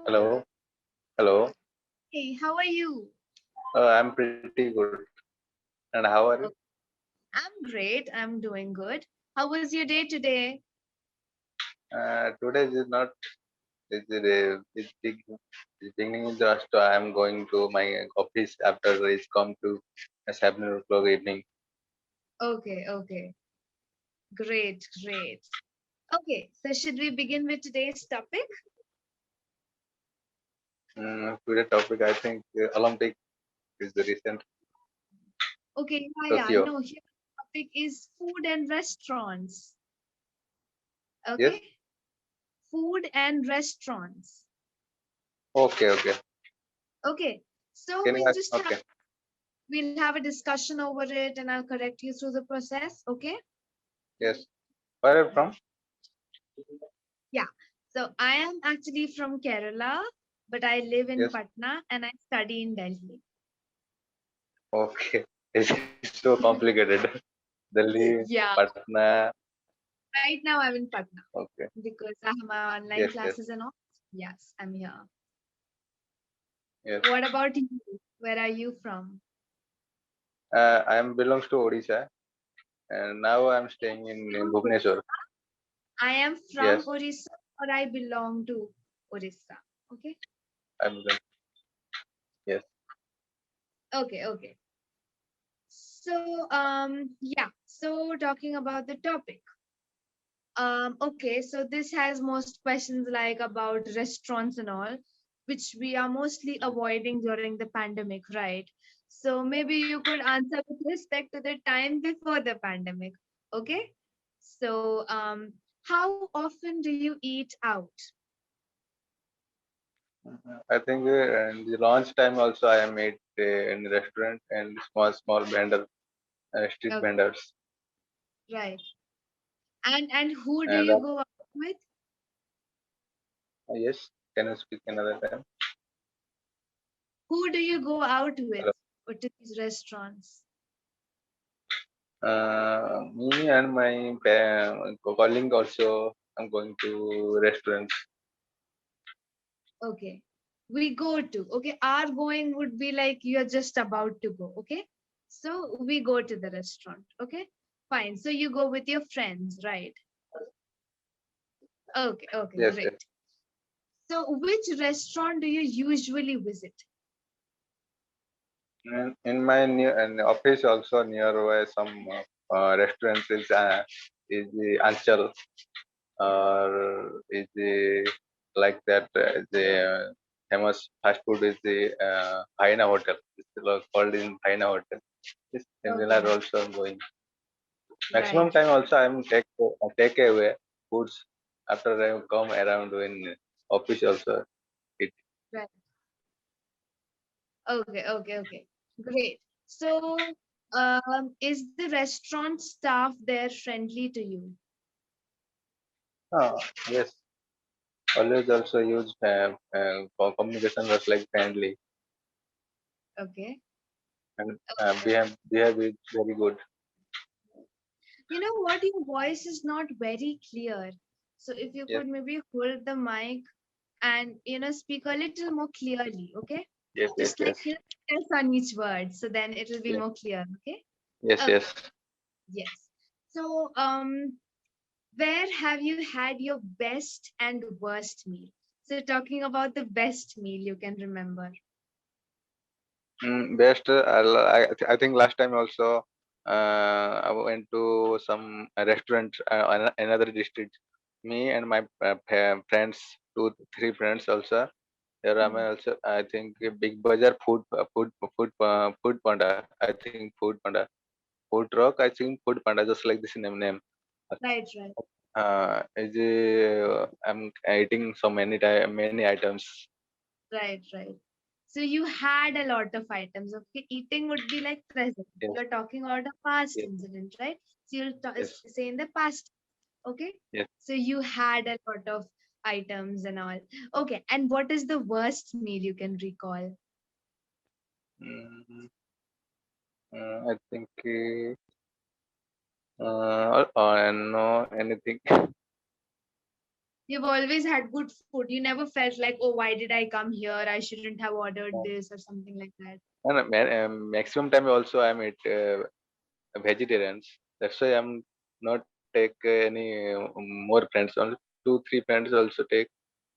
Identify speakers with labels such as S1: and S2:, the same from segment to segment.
S1: Hello. Hello.
S2: Hey, how are you?
S1: I'm pretty good. And how are you?
S2: Oh, I'm great. I'm doing good. How was your day today?
S1: Today is not. It's beginning just. I'm going to my office after it's come to 7 o'clock evening.
S2: Okay, okay. Great, great. Okay, so should we begin with today's topic?
S1: Today topic I think Olympic is the recent
S2: Okay, yeah,
S1: Tokyo.
S2: no, here the topic is food and restaurants.
S1: Yes.
S2: Okay, food and restaurants.
S1: Okay. Okay.
S2: Okay, so
S1: Can you ask? Okay.
S2: we'll have a discussion over it, and I'll correct you through the process. Okay?
S1: Yes. Where are you from?
S2: Yeah. So I am actually from Kerala, but I live in
S1: Yes.
S2: Patna and I study in Delhi.
S1: Okay. It's so complicated. Delhi,
S2: Yeah.
S1: Patna.
S2: Right now I'm in Patna
S1: Okay.
S2: because I have my
S1: Yes.
S2: online
S1: Yes.
S2: classes and all. Yes, I'm here.
S1: Yes.
S2: What about you? Where are you from?
S1: I am belongs to Odisha, and now I'm staying in
S2: From
S1: Bhubaneswar.
S2: Orissa? I am from
S1: Yes,
S2: Orissa or I belong to Orissa. Okay.
S1: I'm the, yes.
S2: Okay, okay. So yeah, so talking about the topic. Okay, so this has most questions like about restaurants and all, which we are mostly avoiding during the pandemic, right? So maybe you could answer with respect to the time before the pandemic. Okay. So how often do you eat out?
S1: I think in the launch time also I made in restaurant and small vendor street
S2: Okay,
S1: vendors.
S2: right. And who do
S1: And
S2: you go out with?
S1: yes, can you speak another time?
S2: Who do you go out with
S1: Hello.
S2: or to these restaurants?
S1: Me and my colleague also. I'm going to restaurants.
S2: Okay. We go to. Okay. Our going would be like you're just about to go. Okay. So we go to the restaurant. Okay. Fine. So you go with your friends, right? Okay. Okay.
S1: Yes, yes.
S2: Great. So which restaurant do you usually visit?
S1: And in my near and office also nearby some restaurants is the Anchal or is the like that the famous fast food is the Haina Hotel. It's called in Haina Hotel. It's similar
S2: Okay.
S1: also going. Maximum
S2: Right.
S1: time also I'm take away foods after I come around in office also. It
S2: Right. Okay. Okay. Okay. Great. So is the restaurant staff there friendly to you?
S1: uh, yes, always also use for communication was like friendly
S2: Okay.
S1: and
S2: Okay.
S1: behave is very good.
S2: You know what? Your voice is not very clear. So if you
S1: Yes,
S2: could maybe hold the mic and speak a little more clearly, okay?
S1: yes, yes,
S2: Just like
S1: yes,
S2: press on each word, so then it will be
S1: yes,
S2: more clear, okay?
S1: yes,
S2: Okay,
S1: yes.
S2: yes. So where have you had your best and worst meal? So talking about the best meal you can remember.
S1: Best, I think last time also I went to some restaurant another district. Me and my friends, two three friends also. There am
S2: Hmm.
S1: also I think a Big Bazaar food panda. I think food panda, food truck. I think food panda just like this name.
S2: Right, right,
S1: I'm eating so many items.
S2: right, right. So you had a lot of items. Okay, eating would be like present.
S1: Yes,
S2: You're talking about a past
S1: yes,
S2: incident, right? So you'll
S1: yes,
S2: say in the past. Okay,
S1: yes.
S2: so you had a lot of items and all. Okay, and what is the worst meal you can recall?
S1: Mm, I think no anything.
S2: You've always had good food. You never felt like, oh, why did I come here? I shouldn't have ordered this or something like that.
S1: And maximum time also I'm eat vegetarians. That's why I'm not take any more friends. Only two three friends also take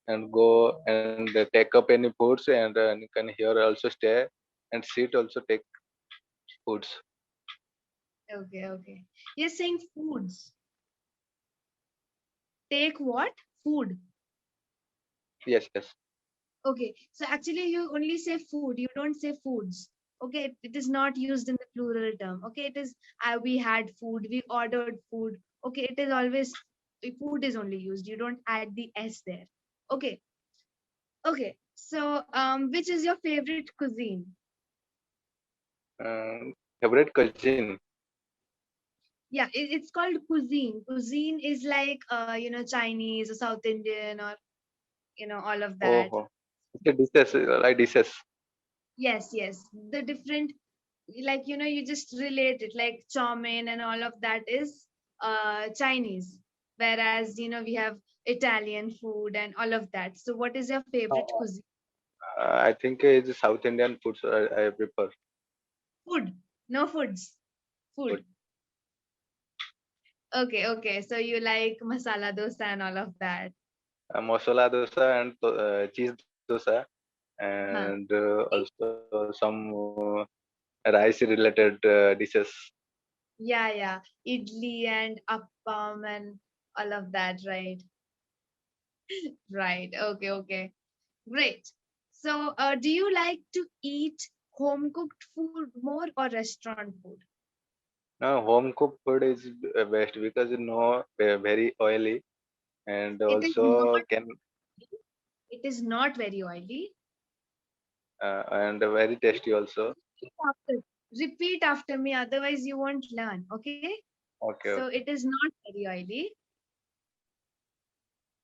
S1: and go and take up any foods, and you can here also stay and sit also take foods.
S2: Okay, okay. You're saying foods. Take what? Food.
S1: Yes, yes.
S2: Okay. So actually, you only say food. You don't say foods. Okay. It is not used in the plural term. Okay. It is, we had food. We ordered food. Okay. It is always, food is only used. You don't add the S there. Okay. Okay. So, which is your favorite cuisine?
S1: Favorite cuisine.
S2: Yeah, it's called cuisine. Cuisine is like, Chinese or South Indian or, all of
S1: Oh,
S2: that.
S1: oh. It's a dishes, like dishes.
S2: Yes, yes. The different, like, you just relate it, like chow mein and all of that is Chinese. Whereas, we have Italian food and all of that. So what is your favorite
S1: Uh,
S2: cuisine?
S1: I think it's South Indian foods I prefer.
S2: Food. No foods.
S1: Food.
S2: Food. Okay, okay. So you like masala dosa and all of that.
S1: Masala dosa and cheese dosa, and
S2: Huh.
S1: also some rice related dishes.
S2: Yeah, yeah. Idli and appam and all of that, right? Right. Okay, okay. Great. So, do you like to eat home cooked food more or restaurant food?
S1: Now, home cooked food is best because very oily, and
S2: It is not.
S1: also can
S2: It is not very oily.
S1: and very tasty also.
S2: Repeat after, repeat after me, otherwise you won't learn. Okay.
S1: Okay,
S2: So
S1: okay.
S2: it is not very oily.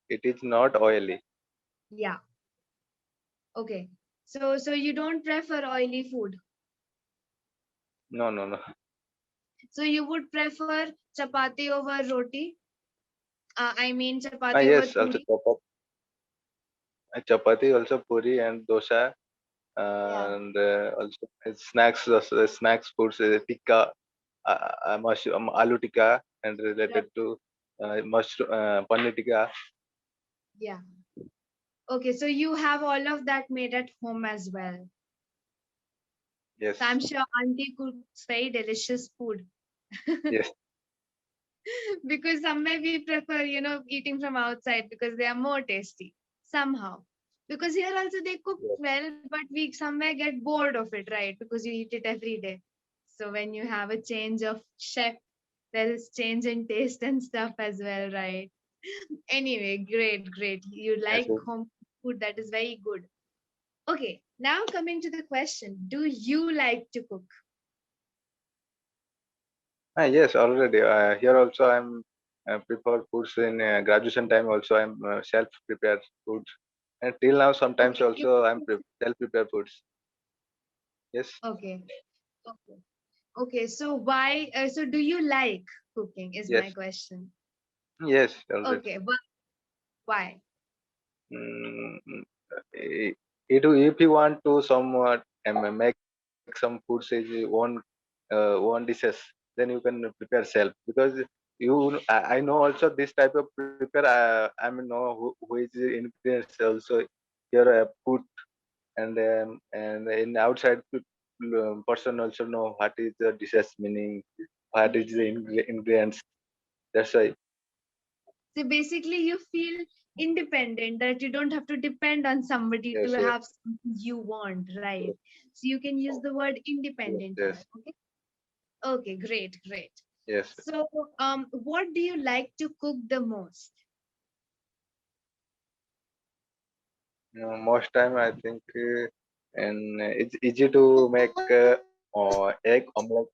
S1: It is not oily.
S2: Yeah. Okay. So you don't prefer oily food.
S1: No, no, no.
S2: So you would prefer chapati over roti. I mean
S1: Ah,
S2: chapati over
S1: yes, also
S2: puri.
S1: chapati, also puri and dosa,
S2: Yeah.
S1: and also snacks foods, tikka, aloo tikka, and
S2: Right.
S1: related to mushroom, paneer tikka.
S2: Yeah. Okay. So you have all of that made at home as well. So
S1: Yes,
S2: I'm sure auntie cooks very delicious food.
S1: yes,
S2: Because somewhere we prefer, eating from outside because they are more tasty somehow. Because here also they cook
S1: yes,
S2: well, but we somewhere get bored of it, right? Because you eat it every day. So when you have a change of chef, there is change in taste and stuff as well, right? Anyway, great, great. You
S1: yes.
S2: like home food, that is very good. Okay, now coming to the question, do you like to cook?
S1: Ah, yes, already. Here also I'm prepared foods in graduation time. Also, I'm self prepared foods, and till now sometimes
S2: Okay,
S1: also I'm self prepared foods. Yes,
S2: okay, okay. Okay, so why? So do you like cooking? Is my
S1: yes,
S2: question.
S1: yes, already.
S2: Okay, why?
S1: Mm, if you want to somewhat make some foods is own dishes, then you can prepare self, because I know also this type of prepare. I mean know who is the ingredients also here put, and in outside person also know what is the dishes meaning, what is the ingredients. That's why.
S2: So basically, you feel independent that you don't have to depend on somebody to
S1: Yes, yes,
S2: have something you want, right? So you can use the word
S1: yes,
S2: independent here.
S1: yes,
S2: Okay. Okay, great, great.
S1: yes.
S2: So, what do you like to cook the most?
S1: Most time I think, and it's easy to make egg omelette.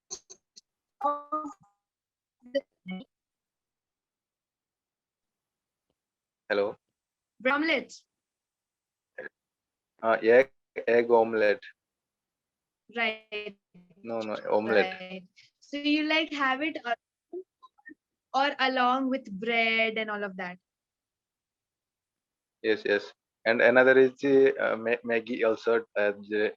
S1: Hello.
S2: Bread omelette,
S1: Egg omelette.
S2: right?
S1: No, no,
S2: So
S1: omelette.
S2: you like have it or along with bread and all of that?
S1: Yes, yes. And another is Maggie also.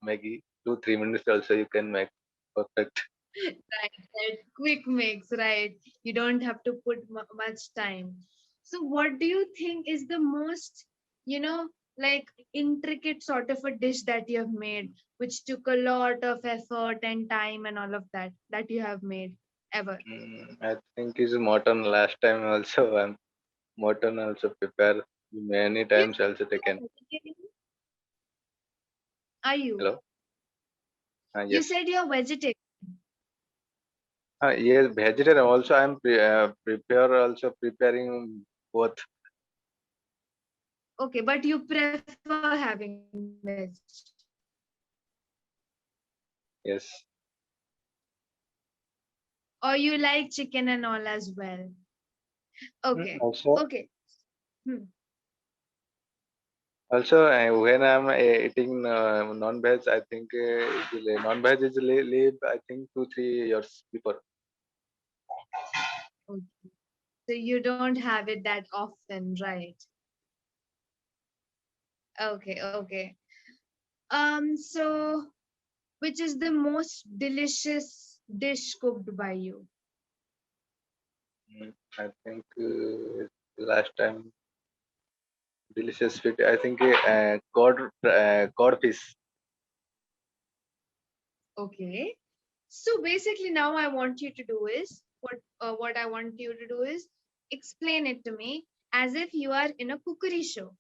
S1: Maggie 2 3 minutes also you can make perfect.
S2: Right, right. Quick mix, right? You don't have to put much time. So, what do you think is the most, you know, like intricate sort of a dish that you have made, which took a lot of effort and time and all of that you have made ever?
S1: I think is mutton last time also. Mutton also prepare many
S2: You
S1: times
S2: said
S1: also
S2: you're
S1: taken.
S2: a vegetarian? Are you?
S1: Hello.
S2: You
S1: Yes.
S2: said you're vegetarian.
S1: Yes, vegetarian also. Prepare also preparing both.
S2: Okay, but you prefer having veg,
S1: Yes.
S2: or you like chicken and all as well. Okay,
S1: Also,
S2: okay. Hmm.
S1: when I'm eating non-veg, I think non-veg is live. I think 2 3 years before.
S2: Okay. So you don't have it that often, right? Okay, okay. So which is the most delicious dish cooked by you?
S1: I think last time delicious sweet. I think cod fish.
S2: Okay. So basically, now I want you to do is what I want you to do is explain it to me as if you are in a cookery show.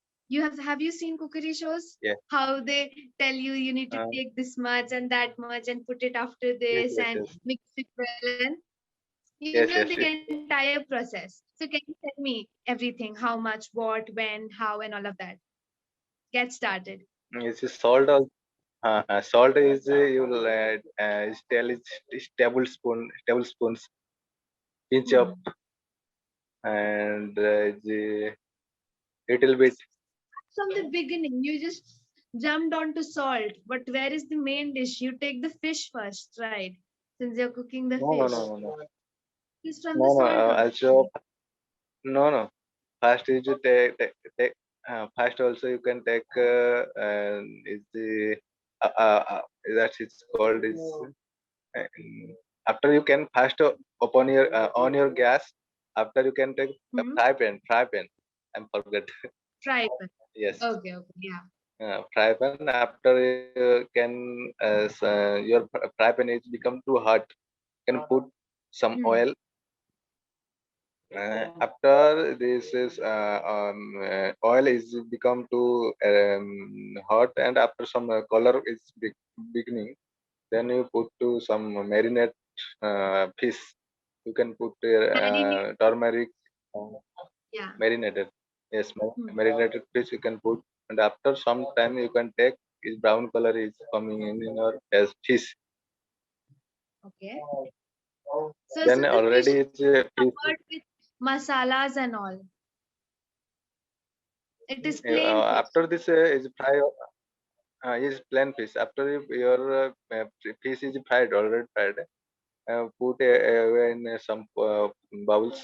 S2: Have you seen cookery shows?
S1: Yeah.
S2: How they tell you you need to
S1: Uh,
S2: take this much and that much and put it after
S1: yes,
S2: this
S1: yes,
S2: and
S1: yes,
S2: mix it well and you know
S1: yes,
S2: the
S1: yes, yes.
S2: entire process. So can you tell me everything? How much, what, when, how, and all of that? Get started.
S1: It's salt. Salt is you will is tell is tablespoons pinch up
S2: Hmm.
S1: and the little bit.
S2: From the beginning. You just jumped onto salt. But where is the main dish? You take the fish first, right? Since you're cooking the
S1: No, no,
S2: fish.
S1: no, no, no,
S2: It's from the
S1: no, no.
S2: salt
S1: Also,
S2: only.
S1: no, no. First is you take first also you can take is the that is called is after you can first upon your on your gas after you can take a
S2: Hmm?
S1: fry pan I'm forget.
S2: Fry pan.
S1: Yes,
S2: Okay, okay, yeah.
S1: fry pan after you can your fry pan is become too hot you can put some
S2: Hmm.
S1: oil. After this is oil is become too hot and after some color is beginning, then you put to some marinate fish. You can put
S2: Marinated?
S1: turmeric uh,
S2: Yeah.
S1: marinated. Yes,
S2: Hmm.
S1: marinated fish you can put, and after some time you can take is brown color is coming in your as fish.
S2: Okay. So
S1: Then
S2: the fish
S1: already
S2: is
S1: it's fish.
S2: covered with masalas and all. It is plain fish.
S1: After this is fry. Is plain fish. After your fish is fried, already fried, put in some bowls.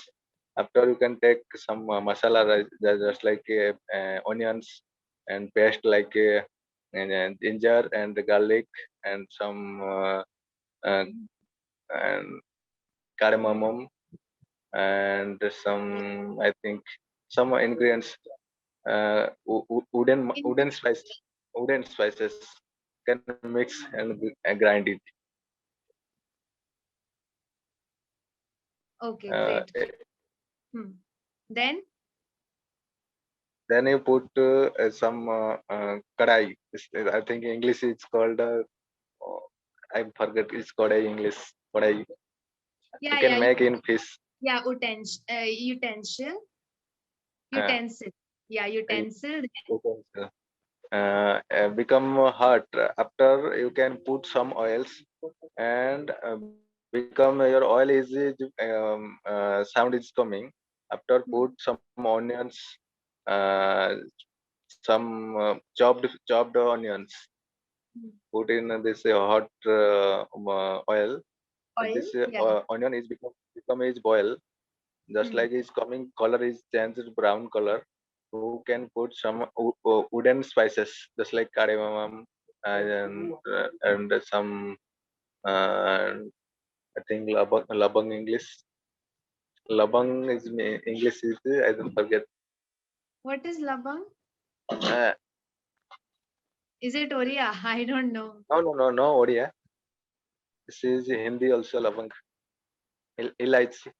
S1: After you can take some masala rice, just like onions and paste like ginger and garlic and some uh, and cardamom and some I think some ingredients
S2: In
S1: wooden spices can mix and grind it.
S2: okay,
S1: Uh,
S2: great, great. Hmm. Then
S1: then you put some kadai. I think English it's called. Oh, I forget. It's kadai English. Kadai. You
S2: yeah,
S1: can
S2: yeah,
S1: make in fish.
S2: yeah, utensil,
S1: Uh,
S2: utensil. Yeah, utensil.
S1: utensils. Become hot. After you can put some oils and become your oil is sound is coming. After put
S2: Hmm.
S1: some onions, uh, some chopped onions.
S2: Hmm.
S1: Put in this hot oil.
S2: Oil.
S1: This
S2: Yeah.
S1: onion is become is boil. Just
S2: Hmm.
S1: like it's coming color is changed brown color. who can put some wooden spices just like cardamom and some I think labang English. Labang is English is I don't forget.
S2: What is labang?
S1: Uh,
S2: Is it Oriya? I don't know.
S1: no Odia. This is Hindi also labang. Ilaichi.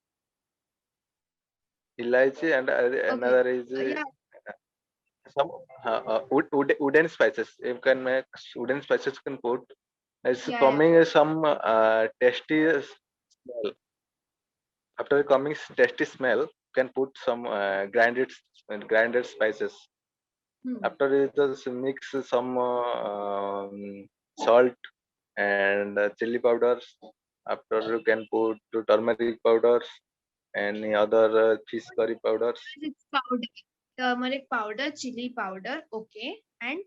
S1: Ilaichi and
S2: Okay.
S1: another is
S2: Yeah,
S1: some wooden spices. You can make wooden spices can put. It's
S2: yeah.
S1: coming some tasty smell. After coming tasty smell, you can put some grinded spices.
S2: Hmm.
S1: After it, just mix some salt and chili powders. After you can put turmeric powders, any other fish curry powders,
S2: It's powder, turmeric powder, chili powder. Okay. And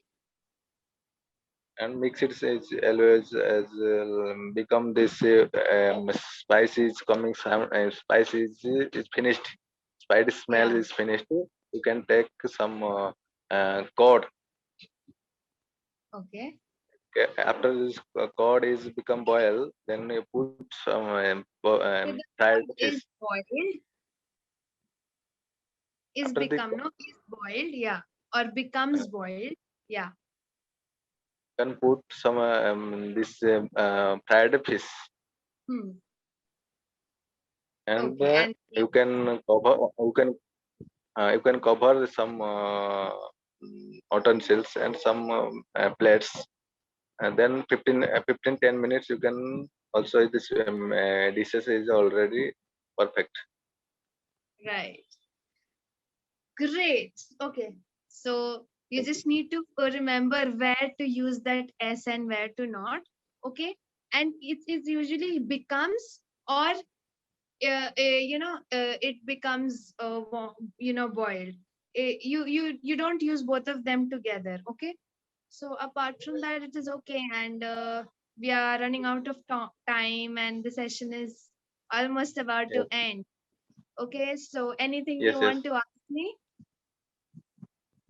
S1: and mix it as always as become this spice is coming. Some spice is finished. Spice smell
S2: yeah.
S1: is finished. You can take some curd.
S2: Okay.
S1: After this curd is become boil, then you put some
S2: So the
S1: fried
S2: curd
S1: fish.
S2: is boiled, is
S1: After the
S2: become, no, is boiled, yeah, or becomes boiled, yeah.
S1: can put some this fried fish,
S2: Hmm.
S1: and
S2: Okay, and yeah,
S1: you can cover you can cover some utensils and some plates, and then 10 minutes you can also this dishes is already perfect.
S2: right. Great. Okay. So you
S1: Thank you.
S2: just need to remember where to use that S and where to not. Okay. And it usually becomes, or it becomes boiled. You don't use both of them together. Okay. So apart from that, it is okay. And we are running out of time, and the session is almost about to
S1: Yes,
S2: end. Okay. So anything you
S1: yes, yes.
S2: want to ask me?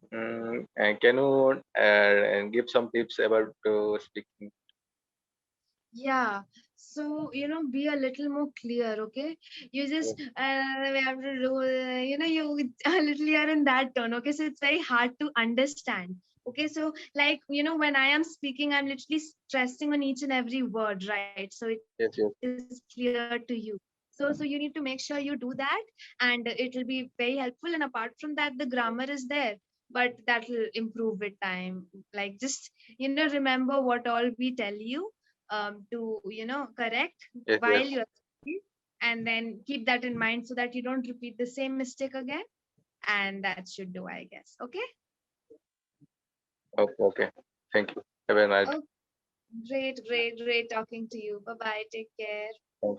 S1: And can you give some tips about speaking?
S2: Yeah. So, be a little more clear, okay? You
S1: Yes,
S2: just, we have to do, you a little are in that tone, okay? So it's very hard to understand. Okay, so like, when I am speaking, I'm literally stressing on each and every word, right? So it is
S1: yes,
S2: clear
S1: yes,
S2: to you. So you need to make sure you do that, and it will be very helpful. And apart from that, the grammar is there, but that will improve with time. Like just, remember what all we tell you to correct
S1: yes,
S2: while
S1: yes.
S2: you're speaking, and then keep that in mind so that you don't repeat the same mistake again, and that should do, I guess. Okay.
S1: Okay, okay. Thank you. Have a nice
S2: Oh, great talking to you. Bye bye, take care.
S1: day.